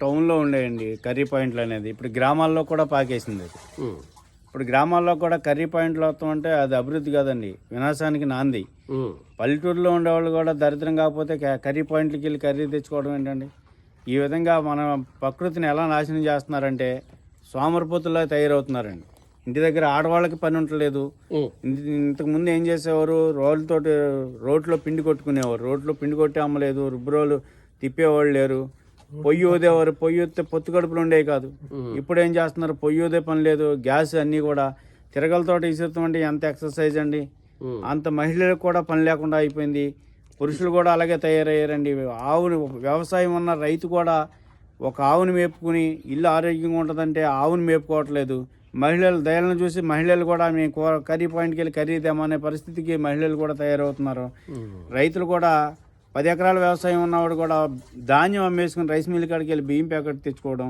టౌన్లో ఉండేయండి కర్రీ పాయింట్లు అనేది. ఇప్పుడు గ్రామాల్లో కూడా పాకేసింది అది. ఇప్పుడు గ్రామాల్లో కూడా కర్రీ పాయింట్లు వస్తాం అంటే అది అభివృద్ధి కాదండి, వినాశానికి నాంది. పల్లెటూరులో ఉండేవాళ్ళు కూడా దరిద్రం కాకపోతే కర్రీ పాయింట్లకి వెళ్ళి కర్రీ తెచ్చుకోవడం ఏంటండి? ఈ విధంగా మన ప్రకృతిని ఎలా నాశనం చేస్తున్నారంటే సోమరిపోతుల్లా తయారవుతున్నారండి. ఇంటి దగ్గర ఆడవాళ్ళకి పని ఉండలేదు. ఇంతకుముందు ఏం చేసేవారు, రోడ్లో పిండి కొట్టుకునేవారు. రోడ్లో పిండి కొట్టి అమ్మలేదు, రుబ్బురోలు తిప్పేవాళ్ళు లేరు. పొయ్యి ఊదేవారు, పొయ్యి ఊదితే పొత్తు కడుపులు ఉండేవి కాదు. ఇప్పుడు ఏం చేస్తున్నారు, పొయ్యి ఊదే పని లేదు, గ్యాస్ అన్నీ కూడా తిరగలతో ఇసురుతాం అంటే ఎంత ఎక్సర్సైజ్ అండి. అంత మహిళలకు కూడా పని లేకుండా అయిపోయింది. పురుషులు కూడా అలాగే తయారయ్యారండి. ఆవుని వ్యవసాయం ఉన్న రైతు కూడా ఒక ఆవుని మేపుకుని ఇల్లు ఆరోగ్యంగా ఉంటుందంటే ఆవుని మేపుకోవట్లేదు. మహిళలు దయలను చూసి మహిళలు కూడా మేము కర్రీ పాయింట్కి వెళ్ళి కర్రీ తేమనే పరిస్థితికి మహిళలు కూడా తయారవుతున్నారు. రైతులు కూడా 10 ఎకరాల వ్యవసాయం ఉన్నవాడు కూడా ధాన్యం అమ్మేసుకుని రైస్ మిల్ కాడికి వెళ్ళి బియ్యం ప్యాకెట్ తెచ్చుకోవడం,